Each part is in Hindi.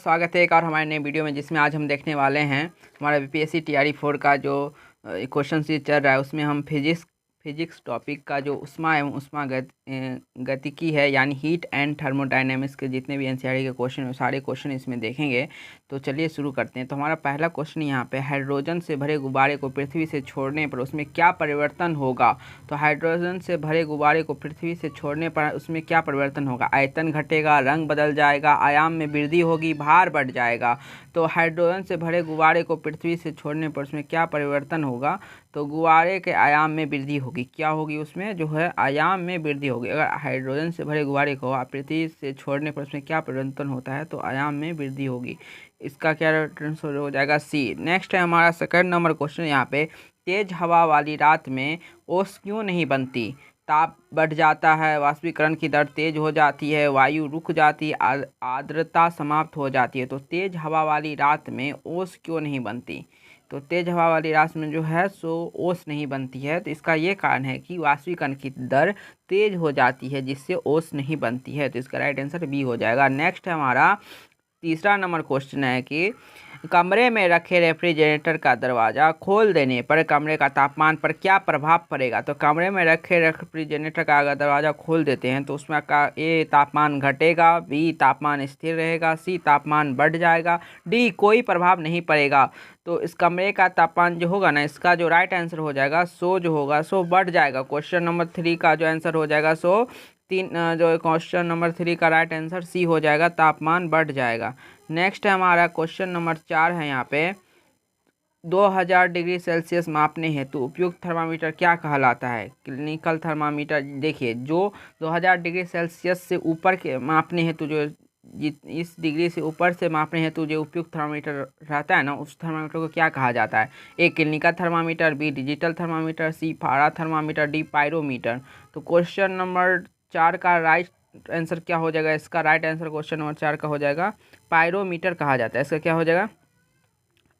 स्वागत है एक और हमारे नए वीडियो में, जिसमें आज हम देखने वाले हैं हमारा बीपीएससी टीआरई 4 का जो क्वेश्चन सीरीज चल रहा है। उसमें हम फिजिक्स टॉपिक का जो उष्मा एवं गतिकी है, यानी हीट एंड थर्मोडायनेमिक्स के जितने भी एनसीईआरटी के क्वेश्चन हैं सारे क्वेश्चन इसमें देखेंगे। तो चलिए शुरू करते हैं। तो हमारा पहला क्वेश्चन यहाँ पे, हाइड्रोजन से भरे गुब्बारे को पृथ्वी से छोड़ने पर उसमें क्या परिवर्तन होगा। तो हाइड्रोजन से भरे गुब्बारे को पृथ्वी से छोड़ने पर उसमें क्या परिवर्तन होगा। आयतन घटेगा, रंग बदल जाएगा, आयाम में वृद्धि होगी, भार बढ़ जाएगा। तो हाइड्रोजन से भरे गुब्बारे को पृथ्वी से छोड़ने पर उसमें क्या परिवर्तन होगा। तो गुब्बारे के आयाम में वृद्धि होगी। क्या होगी उसमें जो है, आयाम में वृद्धि होगी। अगर हाइड्रोजन से भरे गुब्बारे को आप पृथ्वी से छोड़ने पर उसमें क्या परिवर्तन होता है, तो आयाम में वृद्धि होगी। इसका क्या आंसर हो जाएगा, सी। नेक्स्ट है हमारा सेकंड नंबर क्वेश्चन यहाँ पे, तेज हवा वाली रात में ओस क्यों नहीं बनती। ताप बढ़ जाता है, वाष्पीकरण की दर तेज हो जाती है, वायु रुक जाती है, आर्द्रता समाप्त हो जाती है। तो तेज हवा वाली रात में ओस क्यों नहीं बनती। तो तेज हवा वाली रात में जो है सो ओस नहीं बनती है। तो इसका ये कारण है कि वाष्पीकरण की दर तेज हो जाती है, जिससे ओस नहीं बनती है। तो इसका राइट आंसर बी हो जाएगा। नेक्स्ट है हमारा तीसरा नंबर क्वेश्चन है कि कमरे में रखे रेफ्रिजरेटर का दरवाज़ा खोल देने पर कमरे का तापमान पर क्या प्रभाव पड़ेगा। तो कमरे में रखे रेफ्रिजरेटर का अगर दरवाज़ा खोल देते हैं तो उसमें का ए तापमान घटेगा, बी तापमान स्थिर रहेगा, सी तापमान बढ़ जाएगा, डी कोई प्रभाव नहीं पड़ेगा। तो इस कमरे का तापमान जो होगा ना, इसका जो राइट आंसर हो जाएगा सो जो होगा सो बढ़ जाएगा। क्वेश्चन नंबर 3 का जो आंसर हो जाएगा सो जो क्वेश्चन नंबर 3 का राइट आंसर सी हो जाएगा, तापमान बढ़ जाएगा। नेक्स्ट है हमारा क्वेश्चन नंबर 4 है यहाँ पे, 2000 डिग्री सेल्सियस मापने हेतु उपयुक्त थर्मामीटर क्या कहलाता है। Clinical thermometer. देखिए, जो 2000 डिग्री सेल्सियस से ऊपर के मापने हेतु जो इस डिग्री से ऊपर से मापने हेतु जो उपयुक्त थर्मामीटर रहता है ना, उस थर्मामीटर को क्या कहा जाता है। A clinical thermometer, B digital thermometer, C पारा थर्मामीटर, डी पायरोमीटर। तो क्वेश्चन नंबर 4 का राइट आंसर क्या हो जाएगा। इसका राइट आंसर क्वेश्चन नंबर 4 का हो जाएगा पायरोमीटर कहा जाता है। इसका क्या हो जाएगा,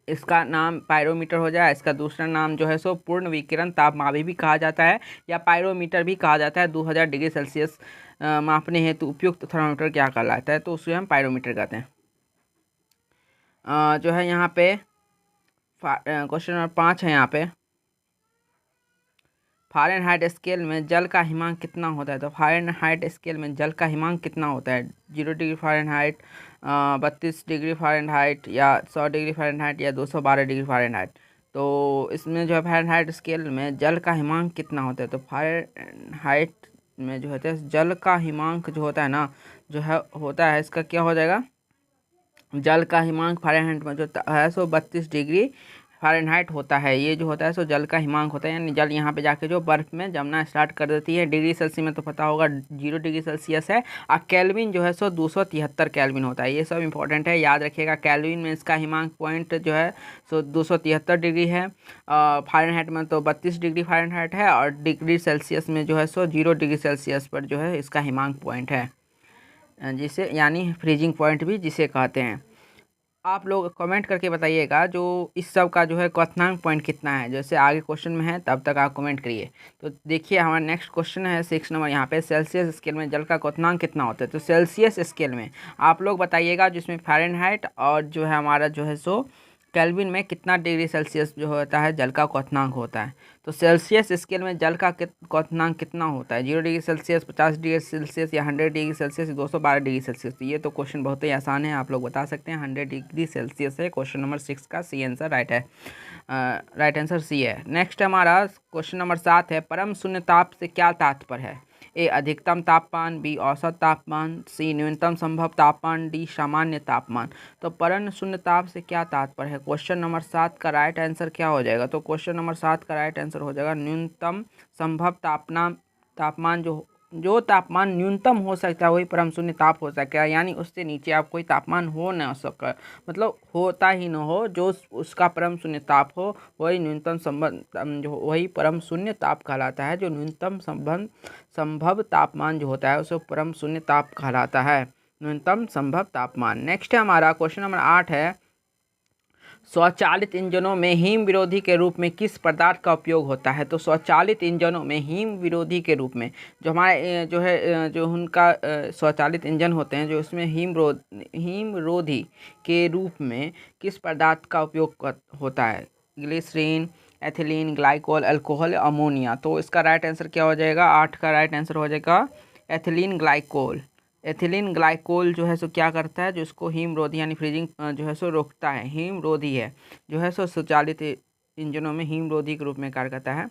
इसका नाम पायरोमीटर हो जाए। इसका दूसरा नाम जो है सो पूर्ण विकिरण तापमापी भी कहा जाता है, या पायरोमीटर भी कहा जाता है। 2000 डिग्री सेल्सियस मापने हेतु उपयुक्त थर्मामीटर क्या कहलाता है, तो उसे हम पायरोमीटर कहते हैं। जो है यहाँ पे क्वेश्चन नंबर 5 है यहाँ पे, फ़ारेनहाइट स्केल में जल का हिमांक कितना होता है। तो फ़ारेनहाइट स्केल में जल का हिमांक कितना होता है। 0 डिग्री फ़ारेनहाइट, 32 डिग्री फ़ारेनहाइट, या 100 डिग्री फ़ारेनहाइट, या 212 डिग्री फ़ारेनहाइट। तो इसमें जो है फ़ारेनहाइट स्केल में जल का हिमांक कितना होता है। तो फ़ारेनहाइट में जो होता है जल का हिमांक जो होता है ना, जो है होता है, इसका क्या हो जाएगा, जल का हिमांक फ़ारेनहाइट में जो है सो 32 डिग्री फ़ारेनहाइट होता है। ये जो होता है सो जल का हिमांक होता है, यानी जल यहाँ पे जाके जो बर्फ़ में जमना स्टार्ट कर देती है। डिग्री सेल्सियस में तो पता होगा 0 डिग्री सेल्सियस है, और केल्विन जो है सो 273 केल्विन होता है। ये सब इंपॉर्टेंट है, याद रखिएगा। केल्विन में इसका हिमांक पॉइंट जो है सो 273 डिग्री है। फ़ारेनहाइट में तो 32 डिग्री फ़ारेनहाइट है, और डिग्री सेल्सियस में जो है सो 0 डिग्री सेल्सियस पर जो है इसका हिमांक पॉइंट है, जिसे यानी फ्रीजिंग पॉइंट भी जिसे कहते हैं। आप लोग कमेंट करके बताइएगा जो इस सब का जो है क्वथनांक पॉइंट कितना है। जैसे आगे क्वेश्चन में है तब तक आप कमेंट करिए। तो देखिए हमारा नेक्स्ट क्वेश्चन है 6 नंबर यहाँ पे, सेल्सियस स्केल में जल का क्वथनांक कितना होता है। तो सेल्सियस स्केल में आप लोग बताइएगा, जिसमें फ़ारेनहाइट और जो है हमारा जो है सो केल्विन में कितना डिग्री सेल्सियस जो होता है जल का क्वथनांक होता है। तो सेल्सियस स्केल में जल का क्वथनांक कितना होता है। 0 डिग्री सेल्सियस, 50 डिग्री सेल्सियस, या 100 डिग्री सेल्सियस, 212 डिग्री सेल्सियस। तो ये तो क्वेश्चन बहुत ही आसान है, आप लोग बता सकते हैं। 100 डिग्री सेल्सियस है क्वेश्चन नंबर 6 का सी आंसर राइट है। राइट आंसर सी है। नेक्स्ट हमारा क्वेश्चन नंबर 7 है, परम शून्य ताप से क्या तात्पर्य है। ए अधिकतम तापमान, बी औसत तापमान, सी न्यूनतम संभव तापमान, डी सामान्य तापमान। तो परम शून्य ताप से क्या तात्पर्य है। क्वेश्चन नंबर 7 का राइट आंसर क्या हो जाएगा। तो क्वेश्चन नंबर 7 का राइट आंसर हो जाएगा न्यूनतम संभव तापमान जो तापमान न्यूनतम हो सकता है वही परम शून्य ताप हो सकता है, यानी उससे नीचे आप कोई तापमान हो ना सके, मतलब होता ही ना हो, जो उसका परम शून्य ताप हो वही न्यूनतम जो वही परम शून्य ताप कहलाता है। जो न्यूनतम संभव तापमान जो होता है उसे परम शून्य ताप कहलाता है, न्यूनतम संभव तापमान। नेक्स्ट है हमारा क्वेश्चन नंबर 8 है, स्वचालित इंजनों में हिम विरोधी के रूप में किस पदार्थ का उपयोग होता है? तो स्वचालित इंजनों में हिम विरोधी के रूप में जो हमारे जो है जो उनका स्वचालित इंजन होते हैं जो उसमें हिम रोधी के रूप में किस पदार्थ का उपयोग होता है? Glycerine, ethylene, glycol, alcohol, ammonia. तो इसका राइट आंसर क्या हो जाएगा? 8 का राइट आंसर हो जाएगा एथिलीन ग्लाइकोल। एथिलीन ग्लाइकोल जो है सो क्या करता है, जो इसको हिमरोधी यानी फ्रीजिंग जो है सो रोकता है, हिमरोधी है जो है सो स्वचालित इंजनों में हिमरोधी के रूप में कार्य करता है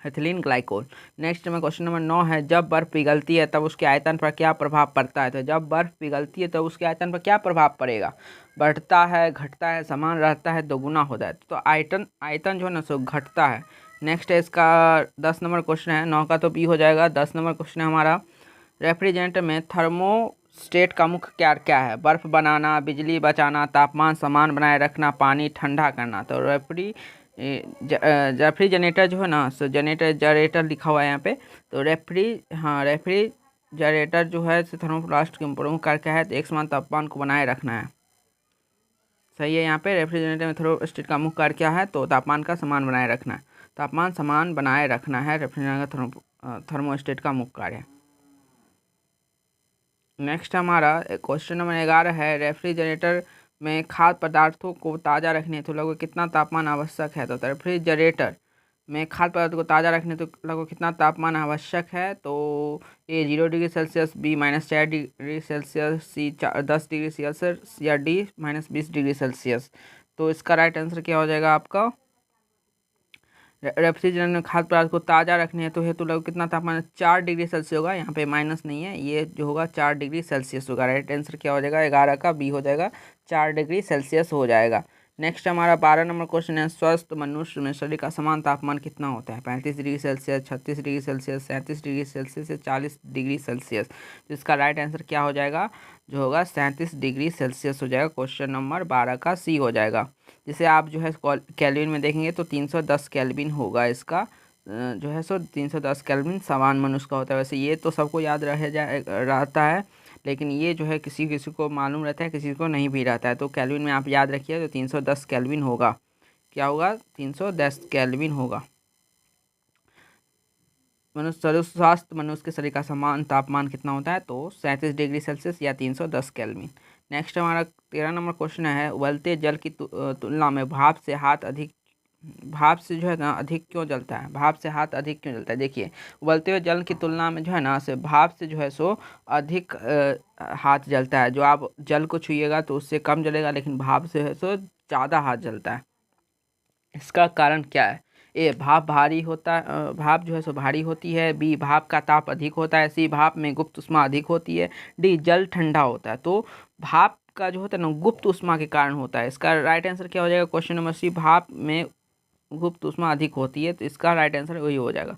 एथिलीन ग्लाइकोल। नेक्स्ट में क्वेश्चन नंबर 9 है, जब बर्फ़ पिघलती है तब उसके आयतन पर क्या प्रभाव पड़ता है? तो जब बर्फ़ पिघलती है तब उसके आयतन पर क्या प्रभाव पड़ेगा? बढ़ता है, घटता है, समान रहता है, दोगुना होता है? तो आयतन जो है ना सो घटता है। नेक्स्ट है इसका 10 नंबर क्वेश्चन है, 9 का तो बी हो जाएगा। 10 नंबर क्वेश्चन है हमारा, रेफ्रिजरेटर में थर्मोस्टेट का मुख्य कार्य क्या है? बर्फ़ बनाना, बिजली बचाना, तापमान समान बनाए रखना, पानी ठंडा करना। तो रेफ्रिजरेटर जो है ना सो जनरेटर लिखा हुआ है यहाँ पे। तो रेफ्रिजरेटर जो है थर्मोप्लास्ट के प्रमुख कार्य क्या है? तो एक समान तापमान को बनाए रखना है। सही है, यहाँ पे रेफ्रिजरेटर में थर्मोस्टेट का मुख्य कार्य क्या है? तो तापमान का समान बनाए रखना है। तापमान समान बनाए रखना है रेफ्रिजरेटर का थर्मोस्टेट का मुख्य कार्य है। नेक्स्ट हमारा क्वेश्चन नंबर 11 है, रेफ्रिजरेटर में खाद्य पदार्थों को ताज़ा रखने हेतु लगभग कितना तापमान आवश्यक है? तो रेफ्रिजरेटर में खाद्य पदार्थों को ताज़ा रखने तो लगभग कितना तापमान आवश्यक है? तो A 0 degree Celsius, B -4 degree Celsius, C 10 degree Celsius या डी -20 डिग्री सेल्सियस। तो इसका राइट आंसर क्या हो जाएगा आपका? रेफ्रिजरेटर में खाद्य पदार्थ को ताज़ा रखने हेतु लगभग कितना तापमान? 4 डिग्री सेल्सियस होगा, यहाँ पे माइनस नहीं है, ये जो होगा 4 डिग्री सेल्सियस होगा। राइट आंसर क्या हो जाएगा? 11 का बी हो जाएगा, 4 डिग्री सेल्सियस हो जाएगा। नेक्स्ट हमारा 12 नंबर क्वेश्चन है, स्वस्थ मनुष्य में शरीर का समान तापमान कितना होता है? 35 degree Celsius, 36 degree Celsius, 37 degree Celsius या 40 डिग्री सेल्सियस। तो इसका राइट आंसर क्या हो जाएगा? जो होगा 37 डिग्री सेल्सियस हो जाएगा। क्वेश्चन नंबर 12 का सी हो जाएगा। जिसे आप जो है केल्विन में देखेंगे तो 310 केल्विन होगा इसका जो है सो 310 केल्विन समान मनुष्य का होता है। वैसे ये तो सबको याद रहता है, लेकिन ये जो है किसी किसी को मालूम रहता है, किसी को नहीं भी रहता है। तो केल्विन में आप याद रखिए, तो 310 केल्विन होगा। क्या होगा? 310 केल्विन होगा। स्वास्थ्य मनुष्य के शरीर का समान तापमान कितना होता है? तो 37 डिग्री सेल्सियस या 310 केल्विन। नेक्स्ट हमारा 13 नंबर क्वेश्चन है, उबलते जल की तुलना में भाप से जो है ना अधिक क्यों जलता है? भाप से हाथ अधिक क्यों जलता है? देखिए, उबलते हुए जल की तुलना में जो है ना से भाप से जो है सो अधिक हाथ जलता है। जो आप जल को छुइएगा तो उससे कम जलेगा, लेकिन भाप से है सो ज़्यादा हाथ जलता है। इसका कारण क्या है? ए भाप भारी होता है, भाप जो है सो भारी होती है। बी भाप का ताप अधिक होता है। सी भाप में गुप्त ऊष्मा अधिक होती है। डी जल ठंडा होता है। तो भाप का जो होता है ना गुप्त ऊष्मा के कारण होता है। इसका राइट आंसर क्या हो जाएगा? क्वेश्चन नंबर सी, भाप में गुप्त ऊष्मा अधिक होती है। तो इसका राइट आंसर वही हो जाएगा,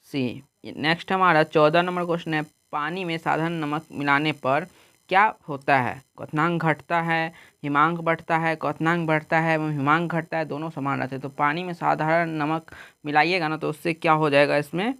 सी। नेक्स्ट हमारा 14 नंबर क्वेश्चन है, पानी में साधारण नमक मिलाने पर क्या होता है? क्वथनांक घटता है, हिमांक बढ़ता है, क्वथनांक बढ़ता है एवं हिमांक घटता है, दोनों समान रहते हैं। तो पानी में साधारण नमक मिलाइएगा ना तो उससे क्या हो जाएगा? इसमें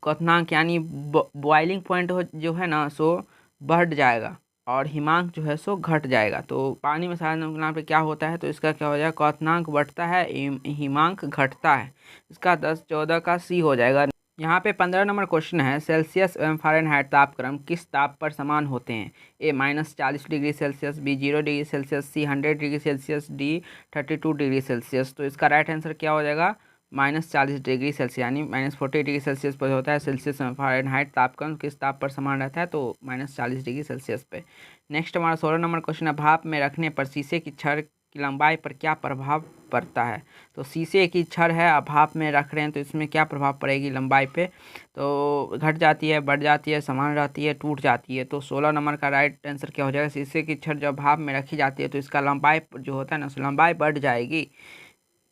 क्वथनांक यानी बॉइलिंग पॉइंट जो है ना सो बढ़ जाएगा और हिमांक जो है सो घट जाएगा। तो पानी में साधारण नमक मिलाने पर क्या होता है? तो इसका क्या हो जाएगा? क्वथनांक बढ़ता है, हिमांक घटता है। इसका 10 14 का सी हो जाएगा। यहाँ पे 15 नंबर क्वेश्चन है, सेल्सियस एवं फ़ारेनहाइट तापक्रम किस ताप पर समान होते हैं? A -40 degree Celsius, B 0 degree Celsius, C 100 degree Celsius, D 32 degree Celsius. तो इसका राइट आंसर क्या हो जाएगा? -40 डिग्री सेल्सियस यानी -40 डिग्री सेल्सियस पर होता है सेल्सियस एवं फ़ारेनहाइट तापक्रम किस ताप पर समान रहता है? तो -40 डिग्री सेल्सियस पे। नेक्स्ट हमारा 16 नंबर क्वेश्चन है, भाप में रखने पर शीशे की छड़ की लंबाई पर क्या प्रभाव पड़ता है? तो शीशे की छड़ है, आप भाप में रख रहे हैं तो इसमें क्या प्रभाव पड़ेगी लंबाई पे? तो घट जाती है, बढ़ जाती है, समान रहती है, टूट जाती है। तो 16 नंबर का राइट आंसर क्या हो जाएगा? शीशे की छड़ जब भाप में रखी जाती है तो इसका लंबाई जो होता है ना लंबाई बढ़ जाएगी।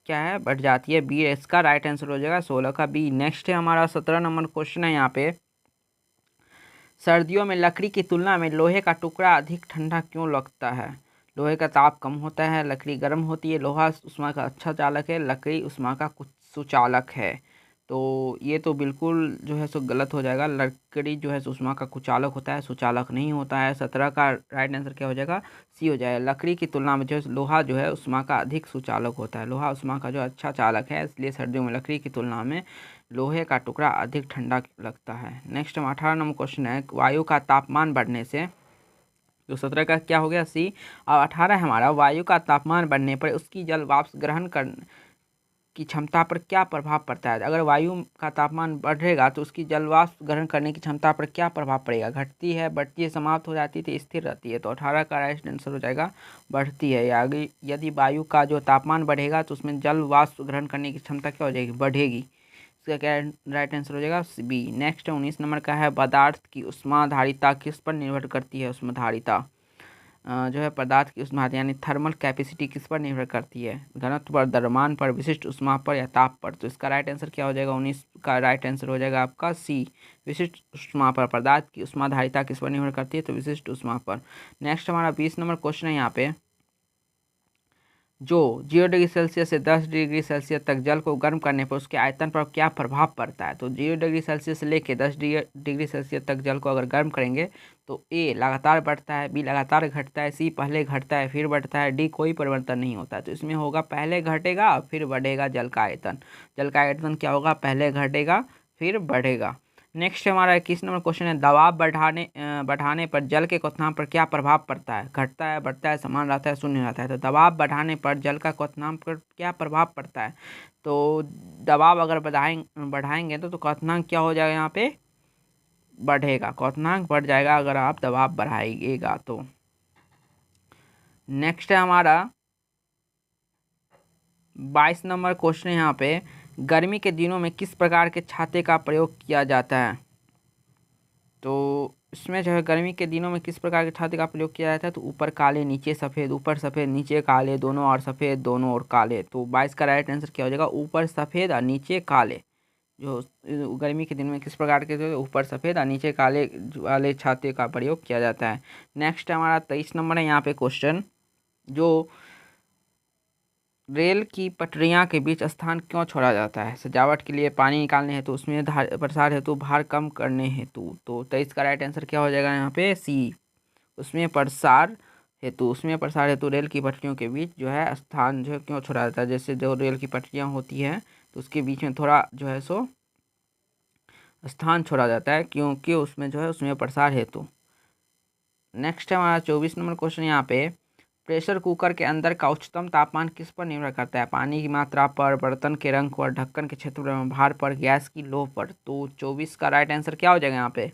क्या है? बढ़ जाती है। बी इसका राइट आंसर हो जाएगा, 16 का बी। नेक्स्ट है हमारा 17 नंबर क्वेश्चन है यहाँ पे, सर्दियों में लकड़ी की तुलना में लोहे का टुकड़ा अधिक ठंडा क्यों लगता है? लोहे का ताप कम होता है, लकड़ी गर्म होती है, लोहा उष्मा का अच्छा चालक है, लकड़ी उष्मा का कुछ सुचालक है। तो ये तो बिल्कुल जो है सो गलत हो जाएगा। लकड़ी जो है सो ऊष्मा का कुचालक होता है, सुचालक नहीं होता है। 17 का राइट आंसर क्या हो जाएगा? सी हो जाएगा। लकड़ी की तुलना में जो है लोहा जो है ऊष्मा का अधिक सुचालक होता है। लोहा ऊष्मा का जो अच्छा चालक है, इसलिए सर्दियों में लकड़ी की तुलना में लोहे का टुकड़ा अधिक ठंडा लगता है। नेक्स्ट हम 18 नंबर क्वेश्चन है, वायु का तापमान बढ़ने से, तो 17 का क्या हो गया? सी। और 18 हमारा, वायु का तापमान बढ़ने पर उसकी जल वाष्प ग्रहण कर की क्षमता पर क्या प्रभाव पड़ता है? अगर वायु का तापमान बढ़ेगा तो उसकी जल वाष्प ग्रहण करने की क्षमता पर क्या प्रभाव पड़ेगा? घटती है, बढ़ती है, समाप्त हो जाती है, तो स्थिर रहती है। तो 18 का राइट आंसर हो जाएगा बढ़ती है। या आगे, यदि वायु का जो तापमान बढ़ेगा तो उसमें जल वाष्प ग्रहण करने की क्षमता क्या हो जाएगी? बढ़ेगी। इसका क्या राइट आंसर हो जाएगा? बी। नेक्स्ट 19 नंबर का है, पदार्थ की ऊष्माधारिता किस पर निर्भर करती है? ऊष्माधारिता जो है पदार्थ की ऊष्मा यानी थर्मल कैपेसिटी किस पर निर्भर करती है? घनत्व पर, द्रव्यमान पर, विशिष्ट ऊष्मा पर या ताप पर? तो इसका राइट आंसर क्या हो जाएगा? 19 का राइट आंसर हो जाएगा आपका सी, विशिष्ट ऊष्मा पर। पदार्थ की ऊष्माधारिता किस पर निर्भर करती है? तो विशिष्ट ऊष्मा पर। नेक्स्ट हमारा 20 नंबर क्वेश्चन है यहाँ पे, जो 0 डिग्री सेल्सियस से 10 डिग्री सेल्सियस तक जल को गर्म करने पर उसके आयतन पर क्या प्रभाव पड़ता है? तो 0 डिग्री सेल्सियस से लेकर 10 डिग्री सेल्सियस तक जल को अगर गर्म करेंगे तो ए लगातार बढ़ता है, बी लगातार घटता है, सी पहले घटता है फिर बढ़ता है, डी कोई परिवर्तन नहीं होता है। तो इसमें होगा पहले घटेगा फिर बढ़ेगा जल का आयतन। जल का आयतन क्या होगा? पहले घटेगा फिर बढ़ेगा। नेक्स्ट हमारा 21 नंबर क्वेश्चन है, दबाव बढ़ाने पर जल के क्वथनांक पर क्या प्रभाव पड़ता है? घटता है, बढ़ता है, समान रहता है, शून्य रहता है? तो दबाव बढ़ाने पर जल का क्वथनांक पर क्या प्रभाव पड़ता है? तो दबाव अगर बढ़ाएंगे तो क्वथनांक क्या हो जाएगा? यहाँ पे बढ़ेगा, क्वथनांक बढ़ जाएगा अगर आप दबाव बढ़ाइएगा तो। नेक्स्ट है हमारा 22 नंबर क्वेश्चन है यहाँ पे, गर्मी के दिनों में किस प्रकार के छाते का प्रयोग किया जाता है? तो इसमें जो है गर्मी के दिनों में किस प्रकार के छाते का प्रयोग किया जाता है? तो ऊपर काले नीचे सफ़ेद, ऊपर सफ़ेद नीचे काले, दोनों और सफ़ेद दोनों और काले। तो 22 का राइट आंसर क्या हो जाएगा? ऊपर सफ़ेद और नीचे काले। जो गर्मी के दिन में किस प्रकार के, जो ऊपर सफ़ेद और नीचे काले वाले छाते का प्रयोग किया जाता है। नेक्स्ट हमारा 23 नंबर है यहाँ पे क्वेश्चन, जो रेल की पटरियां के बीच स्थान क्यों छोड़ा जाता है? सजावट के लिए, पानी निकालने हेतु, उसमें प्रसार हेतु, भार कम करने हेतु? तो 23 का राइट आंसर क्या हो जाएगा यहाँ पे? सी, उसमें प्रसार हेतु। उसमें प्रसार हेतु रेल की पटरियों के बीच जो है स्थान जो है क्यों छोड़ा जाता है? जैसे जो रेल की पटरियां होती हैं तो उसके बीच में थोड़ा जो है सो स्थान छोड़ा जाता है, क्योंकि उसमें जो है उसमें प्रसार हेतु। नेक्स्ट है हमारा 24 नंबर क्वेश्चन यहाँ पे, प्रेशर कुकर के अंदर का उच्चतम तापमान किस पर निर्भर करता है? पानी की मात्रा पर, बर्तन के रंग पर, ढक्कन के क्षेत्रफल में, भार पर, गैस की लौ पर? तो 24 का राइट आंसर क्या हो जाएगा यहाँ पे?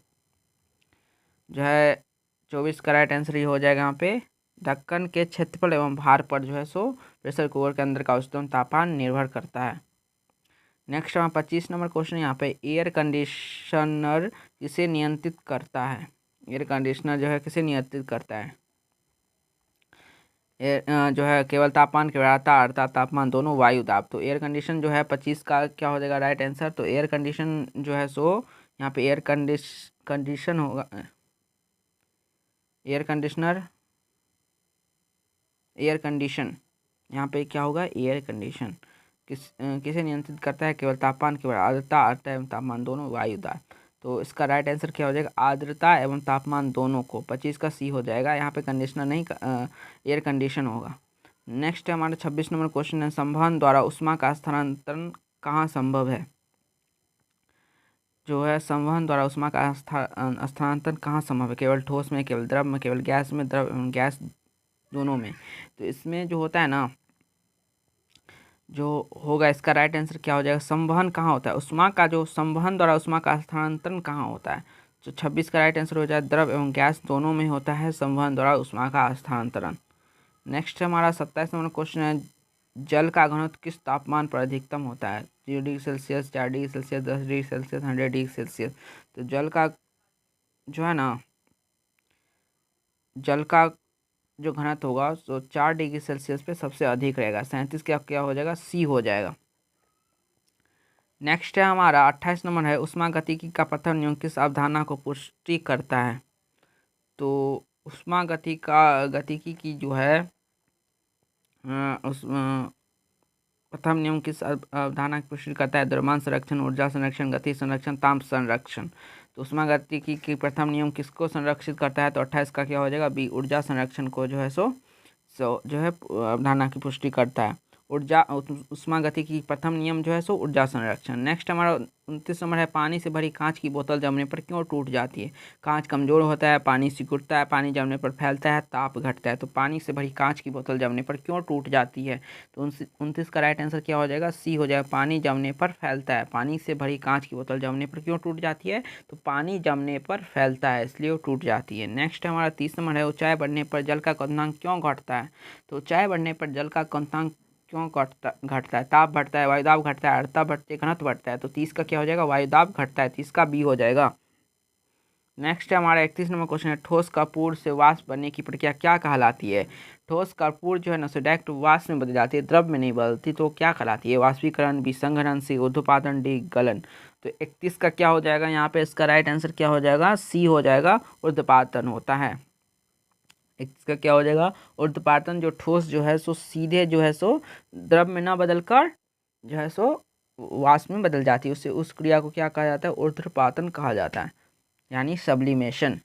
जो है 24 का राइट आंसर ये हो जाएगा यहाँ पे, ढक्कन के क्षेत्रफल एवं भार पर जो है सो प्रेशर कुकर के अंदर का उच्चतम तापमान निर्भर करता है। नेक्स्ट हमारा 25 नंबर क्वेश्चन यहाँ पे, एयर कंडीशनर किसे नियंत्रित करता है? एयर कंडीशनर जो है किसे नियंत्रित करता है? जो है केवल तापमान के बराबर, अर्थात तापमान दोनों, वायु दाब। तो एयर कंडीशन जो है 25 का क्या हो जाएगा राइट आंसर? तो एयर कंडीशन जो है सो यहाँ पे कंडीशन होगा, एयर कंडीशनर, एयर कंडीशन यहाँ पे क्या होगा? एयर कंडीशन किसे नियंत्रित करता है? केवल तापमान के बराबर, आर्द्रता एवं तापमान दोनों, वायु दाब। तो इसका राइट आंसर क्या हो जाएगा? आर्द्रता एवं तापमान दोनों को। 25 का सी हो जाएगा, यहाँ पे कंडीशनर नहीं, एयर कंडीशन होगा। नेक्स्ट है हमारा 26 नंबर क्वेश्चन है, संवहन द्वारा उष्मा का स्थानांतरण कहाँ संभव है? जो है संवहन द्वारा उष्मा का स्थानांतरण कहाँ संभव है? केवल ठोस में, केवल द्रव में, केवल गैस में, द्रव एवं गैस दोनों में? तो इसमें जो होता है ना, जो होगा इसका राइट आंसर क्या हो जाएगा? संवहन कहाँ होता है? उष्मा का जो संवहन द्वारा उष्मा का स्थानांतरण कहाँ होता है? तो 26 का राइट आंसर हो जाए, द्रव एवं गैस दोनों में होता है संवहन द्वारा उष्मा का स्थानांतरण। नेक्स्ट हमारा 27 नंबर क्वेश्चन है, जल का घनत्व किस तापमान पर अधिकतम होता है? 0 degree Celsius, 4 degree Celsius, 10 degree Celsius, 100 degree Celsius? तो जल का जो है ना, जल का जो घनत्व होगा तो 4 डिग्री सेल्सियस पे सबसे अधिक रहेगा। 37 का क्या हो जाएगा? सी हो जाएगा। नेक्स्ट है हमारा 28 नंबर है, उष्मागतिकी का प्रथम नियम किस अवधारणा को पुष्टि करता है? तो उष्मागतिकी की जो है उस प्रथम नियम किस अवधारणा की पुष्टि करता है? द्रव्यमान संरक्षण, ऊर्जा संरक्षण, गति संरक्षण, ताप संरक्षण। तो ऊष्मागतिकी की प्रथम नियम किसको संरक्षित करता है? तो 28 का क्या हो जाएगा? बी, ऊर्जा संरक्षण को जो है सो जो है अवधारणा की पुष्टि करता है। ऊष्मागतिकी की प्रथम नियम जो है सो ऊर्जा संरक्षण। नेक्स्ट हमारा 29 नंबर है, पानी से भरी कांच की बोतल जमने पर क्यों टूट जाती है? कांच कमजोर होता है, पानी सिकुड़ता है, पानी जमने पर फैलता है, ताप घटता है। तो पानी से भरी कांच की बोतल जमने पर क्यों टूट जाती है? तो 29 का राइट आंसर क्या हो जाएगा? सी हो जाएगा, पानी जमने पर फैलता है। पानी से भरी कांच की बोतल जमने पर क्यों टूट जाती है? तो पानी जमने पर फैलता है, इसलिए वो टूट जाती है। नेक्स्ट हमारा 30 नंबर है, ऊंचाई बढ़ने पर जल का क्वथनांक क्यों घटता है? तो ऊंचाई बढ़ने पर जल का क्वथनांक क्यों घटता है? ताप बढ़ता है, वायुदाब घटता है, आर्द्रता बढ़ती है, घनत्व बढ़ता है। तो 30 का क्या हो जाएगा? वायुदाब घटता है, 30 का बी हो जाएगा। नेक्स्ट हमारा 31 नंबर क्वेश्चन है, ठोस कपूर से वाष्प बनने की प्रक्रिया क्या कहलाती है? ठोस कपूर जो है ना, डायरेक्ट वाष्प में बदल जाती है, द्रव में नहीं बदलती, तो क्या कहलाती है? वाष्पीकरण, विसंघनन, सी ऊर्ध्वपातन, डी गलन। तो 31 का क्या हो जाएगा? यहाँ पे इसका राइट आंसर क्या हो जाएगा? सी हो जाएगा, ऊर्ध्वपातन होता है। इसका क्या हो जाएगा? ऊर्ध्वपातन। जो ठोस जो है सो सीधे जो है सो द्रव में ना बदलकर जो है सो वाष्प में बदल जाती है, उससे उस क्रिया को क्या कहा जाता है? ऊर्ध्वपातन कहा जाता है, यानी सब्लिमेशन।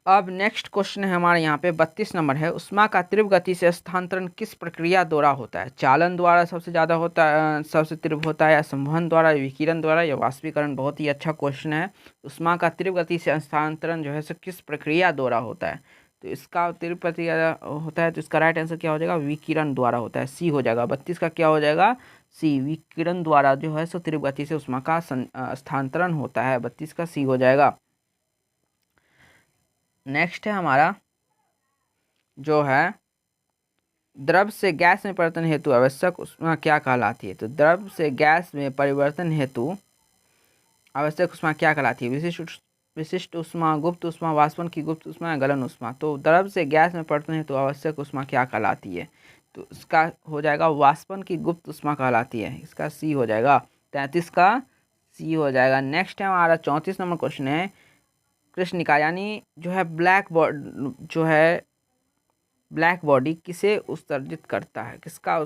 अब नेक्स्ट क्वेश्चन है हमारे यहाँ पे 32 नंबर है, उष्मा का तीव्र गति से स्थानांतरण किस प्रक्रिया द्वारा होता है? चालन द्वारा सबसे ज़्यादा होता है, सबसे तीव्र होता है, या संवहन द्वारा, विकिरण द्वारा, या वाष्पीकरण? बहुत ही अच्छा क्वेश्चन है। उष्मा का तीव्र गति से स्थानांतरण जो है सो किस प्रक्रिया द्वारा होता है? तो इसका तीव्र प्रक्रिया होता है, तो इसका राइट आंसर क्या हो जाएगा? विकिरण द्वारा होता है, सी हो जाएगा। 32 का क्या हो जाएगा? सी, विकिरण द्वारा जो है सो तीव्र गति से उष्मा का स्थानांतरण होता है, 32 का सी हो जाएगा। नेक्स्ट है हमारा जो है, द्रव से गैस में परिवर्तन हेतु आवश्यक उष्मा क्या कहलाती है? तो द्रव से गैस में परिवर्तन हेतु आवश्यक उष्मा क्या कहलाती है? विशिष्ट उष्मा, गुप्त उष्मा, वाष्पन की गुप्त उष्मा, या गलन उष्मा। तो द्रव से गैस में परिवर्तन हेतु आवश्यक उष्मा क्या कहलाती है? तो इसका हो जाएगा वाष्पन की गुप्त उष्मा कहलाती है, इसका सी हो जाएगा। 33 का सी हो जाएगा। नेक्स्ट है हमारा 34 नंबर क्वेश्चन है, कृष्णिका यानी जो है ब्लैक बॉडी किसे उत्सर्जित करता है? किसका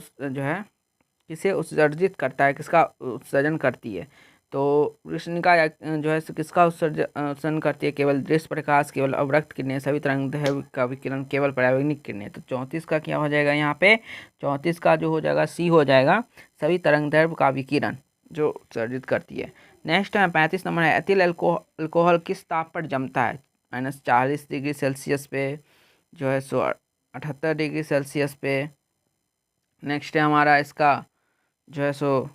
किसे उत्सर्जित करता है, किसका उत्सर्जन करती है? तो कृष्णिका जो है किसका उत्सर्जन करती है? केवल दृश्य प्रकाश, केवल अवरक्त किरणें, सभी तरंगदैर्घ्य का विकिरण, केवल परावैंगिक किरणें। तो 34 का क्या हो जाएगा? यहाँ पे 34 का जो हो जाएगा सी हो जाएगा, सभी तरंगदैर्घ्य का विकिरण जो उत्सर्जित करती है। नेक्स्ट है 35 नंबर है, एथिल अल्कोहल किस ताप पर जमता है? -40 डिग्री सेल्सियस पे जो है सो 78 डिग्री सेल्सियस पे। नेक्स्ट है हमारा इसका जो है सो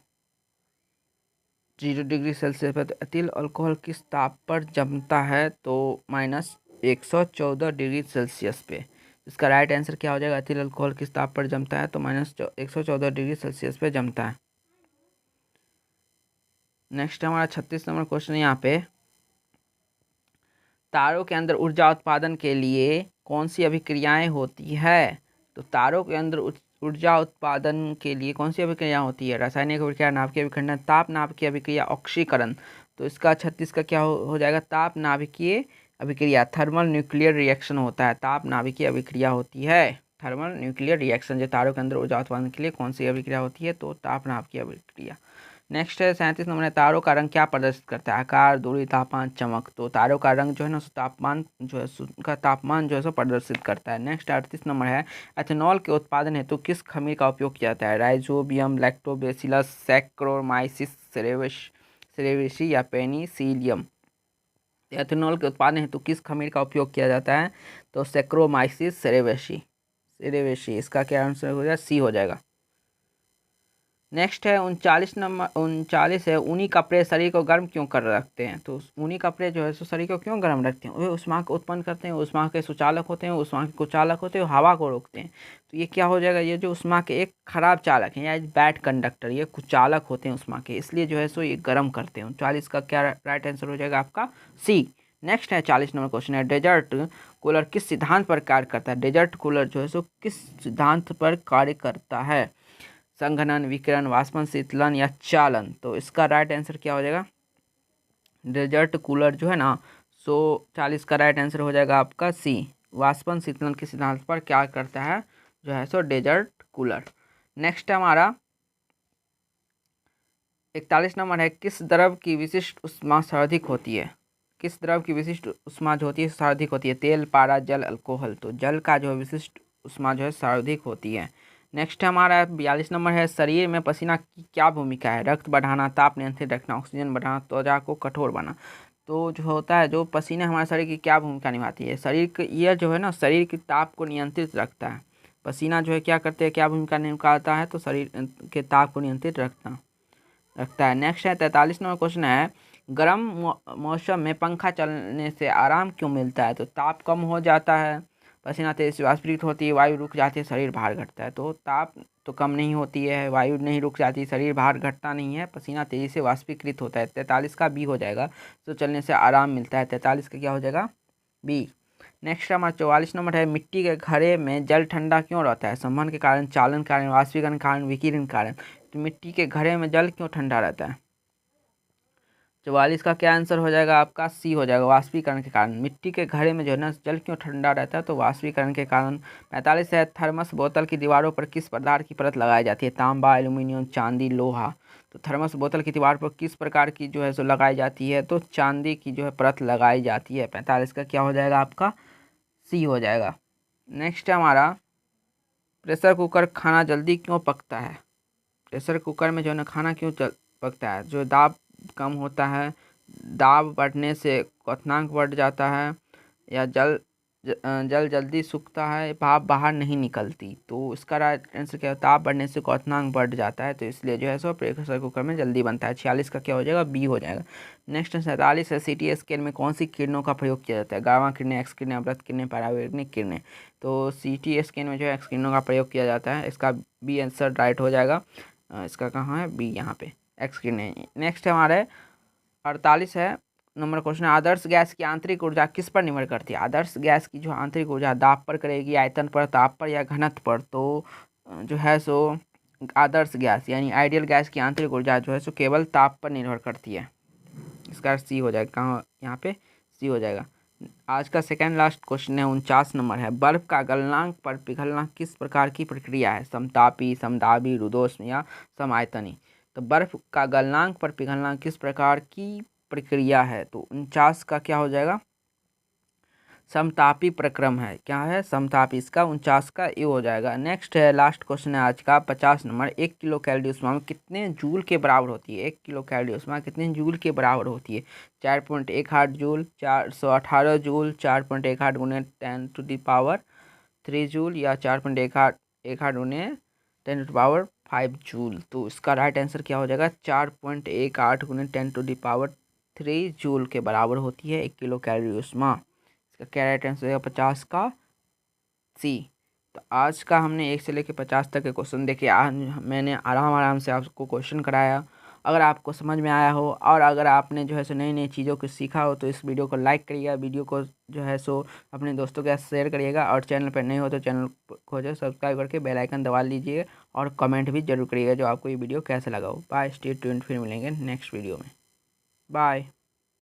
0 डिग्री सेल्सियस पे। तो एथिल अल्कोहल किस ताप पर जमता है? तो -114 डिग्री सेल्सियस पे। इसका राइट आंसर क्या हो जाएगा? एथिल अल्कोहल किस ताप पर जमता है? तो -114 डिग्री सेल्सियस पे जमता है। नेक्स्ट हमारा 36 नंबर क्वेश्चन है यहाँ पे, तारों के अंदर ऊर्जा उत्पादन के लिए कौन सी अभिक्रियाएं होती है? तो तारों के अंदर ऊर्जा उत्पादन के लिए कौन सी अभिक्रिया होती है? रासायनिक अभिक्रिया, नाभिकीय अभिखंडन, ताप नाभिकीय अभिक्रिया, ऑक्सीकरण। तो इसका 36 का क्या हो जाएगा? ताप नाभिकीय अभिक्रिया, थर्मल न्यूक्लियर रिएक्शन होता है, ताप नाभिकीय अभिक्रिया होती है, थर्मल न्यूक्लियर रिएक्शन। जो तारों के अंदर ऊर्जा उत्पादन के लिए कौन सी अभिक्रिया होती है? तो ताप नाभिकीय अभिक्रिया। नेक्स्ट है 37 नंबर है, तारों का रंग क्या प्रदर्शित करता है? आकार, दूरी, तापमान, चमक। तो तारों का रंग जो है ना तापमान जो है उनका तापमान जो है सो प्रदर्शित करता है। नेक्स्ट 38 नंबर है, एथेनॉल के उत्पादन हेतु किस खमीर का उपयोग किया जाता है? राइजोबियम, लैक्टोबैसिलस, सैक्रोमाइसिस सेरेवेसी, या पेनिसिलियम। एथेनॉल के उत्पादन हेतु किस खमीर का उपयोग किया जाता है? तो सैक्रोमाइसिस सेरेवेसी। इसका क्या आंसर हो जाएगा? सी हो जाएगा। नेक्स्ट है 39 है, ऊनी कपड़े शरीर को गर्म क्यों कर रखते हैं? तो ऊनी कपड़े जो है सो शरीर को क्यों गर्म रखते हैं? वे ऊष्मा को उत्पन्न करते हैं, ऊष्मा के सुचालक होते हैं, ऊष्मा के कुचालक होते हैं, हवा को रोकते हैं। तो ये क्या हो जाएगा? ये जो ऊष्मा के एक खराब चालक हैं या बैड कंडक्टर, ये कुचालक होते हैं ऊष्मा के, इसलिए जो है सो ये गर्म करते हैं। 39 का क्या राइट आंसर हो जाएगा आपका? सी। नेक्स्ट है 40 नंबर क्वेश्चन है, डेजर्ट कूलर किस सिद्धांत पर कार्य करता है? डेजर्ट कूलर जो है सो किस सिद्धांत पर कार्य करता है? संघनन, विकिरण, वाष्पन, शीतलन, या चालन। तो इसका राइट आंसर क्या हो जाएगा? डेजर्ट कूलर जो है ना सो 40 का राइट आंसर हो जाएगा आपका सी, वाष्पन शीतलन के सिद्धांत पर क्या करता है जो है सो डेजर्ट कूलर। नेक्स्ट हमारा 41 नंबर है, किस द्रव की विशिष्ट ऊष्मा सर्वाधिक होती है? किस द्रव की विशिष्ट ऊष्मा जो होती है सर्वाधिक होती है? तेल, पारा, जल, अल्कोहल। तो जल का जो विशिष्ट ऊष्मा जो है सर्वाधिक होती है। नेक्स्ट हमारा 42 नंबर है, शरीर में पसीना की क्या भूमिका है? रक्त बढ़ाना, ताप नियंत्रित रखना, ऑक्सीजन बढ़ाना, त्वचा को कठोर बनाना। तो जो होता है, जो पसीना हमारे शरीर की क्या भूमिका निभाती है? शरीर के यह जो है ना, शरीर के ताप को नियंत्रित रखता है। पसीना जो है क्या करते हैं, क्या भूमिका निभाता है? तो शरीर के ताप को नियंत्रित रखता है। नेक्स्ट है 43 नंबर क्वेश्चन है, गर्म मौसम में पंखा चलने से आराम क्यों मिलता है? तो ताप कम हो जाता है, पसीना तेज से वाष्पीकृत होती है, वायु रुक जाती है, शरीर भार घटता है। तो ताप तो कम नहीं होती है, वायु नहीं रुक जाती, शरीर भार घटता नहीं है, पसीना तेजी से वाष्पीकृत होता है। 43 का बी हो जाएगा। तो चलने से आराम मिलता है। 43 का क्या हो जाएगा? बी। नेक्स्ट हमारा 44 नंबर है, मिट्टी के घड़े में जल ठंडा क्यों रहता है? संवहन के कारण, चालन के कारण, वाष्पीकरण के कारण, विकिरण के कारण। तो मिट्टी के घड़े में जल क्यों ठंडा रहता है? 44 का क्या आंसर हो जाएगा आपका? सी हो जाएगा, वाष्पीकरण के कारण। मिट्टी के घड़े में जो है ना जल क्यों ठंडा रहता है? तो वाष्पीकरण के कारण। 45 है, थर्मस बोतल की दीवारों पर किस पदार्थ की परत लगाई जाती है? तांबा, एल्यूमिनियम, चांदी, लोहा। तो थर्मस बोतल की दीवार पर किस प्रकार की जो है सो लगाई जाती है? तो चांदी की जो है परत लगाई जाती है। 45 का क्या हो जाएगा आपका? सी हो जाएगा। नेक्स्ट है हमारा, प्रेशर कुकर खाना जल्दी क्यों पकता है? प्रेशर कुकर में जो है ना खाना क्यों पकता है? जो दाब कम होता है, दाब बढ़ने से क्वथनांक बढ़ जाता है, या जल जल्दी सूखता है, भाप बाहर नहीं निकलती। तो इसका राइट आंसर क्या है? ताप बढ़ने से क्वथनांक बढ़ जाता है, तो इसलिए जो है सो प्रेशर कुकर में जल्दी बनता है। 46 का क्या हो जाएगा? बी हो जाएगा। नेक्स्ट 47 है, CT स्कैन में कौन सी किरणों का प्रयोग किया जाता है? गामा किरणें, एक्स किरणें, अवरत किरणें, परावैंगनिक किरणें। तो CT स्कैन में जो है एक्स किरणों का प्रयोग किया जाता है। इसका बी आंसर राइट हो जाएगा। इसका कहाँ है? बी, यहाँ पे एक्स किरणें। नेक्स्ट हमारे 48 है नंबर क्वेश्चन, आदर्श गैस की आंतरिक ऊर्जा किस पर निर्भर करती है? आदर्श गैस की जो आंतरिक ऊर्जा दाब पर करेगी, आयतन पर, ताप पर, या घनत्व पर। तो जो है सो आदर्श गैस यानी आइडियल गैस की आंतरिक ऊर्जा जो है सो केवल ताप पर निर्भर करती है। इसका सी हो जाएगा। कहाँ? यहाँ पे सी हो जाएगा। आज का सेकेंड लास्ट क्वेश्चन है 49 नंबर है, बर्फ का गलनांक पर पिघलना किस प्रकार की प्रक्रिया है? समतापी, समदाबी, रुद्धोष्म, या समायतनी। तो बर्फ का गलनांक पर पिघलना किस प्रकार की प्रक्रिया है? तो 49 का क्या हो जाएगा? समतापी प्रक्रम है। क्या है? समतापी। इसका 49 का ये हो जाएगा। नेक्स्ट है लास्ट क्वेश्चन है आज का 50 नंबर, 1 किलो कैलोरी ऊष्मा में कितने जूल के बराबर होती है? 1 किलो कैलोरी ऊष्मा कितने जूल के बराबर होती है? 4.18 जूल, 418 जूल, 4.18 गुने 10⁻³ जूल, या 4.18 गुने 10⁻5 जूल। तो इसका राइट आंसर क्या हो जाएगा? 4.18 गुने 10⁻³ जूल के बराबर होती है 1 किलो कैलोरी ऊष्मा। इसका क्या राइट आंसर है? 50 का सी। तो आज का हमने 1 से लेकर 50 तक के क्वेश्चन देखे। आज मैंने आराम से आपको क्वेश्चन कराया। अगर आपको समझ में आया हो और अगर आपने जो है सो नई नई चीज़ों को सीखा हो, तो इस वीडियो को लाइक करिएगा, वीडियो को जो है सो अपने दोस्तों के साथ शेयर करिएगा, और चैनल पर नए हो तो चैनल को जो सब्सक्राइब करके बेल आइकन दबा लीजिए, और कमेंट भी जरूर करिएगा जो आपको ये वीडियो कैसा लगा हो। बाय, स्टे ट्यून्ड, फिर मिलेंगे नेक्स्ट वीडियो में। बाय।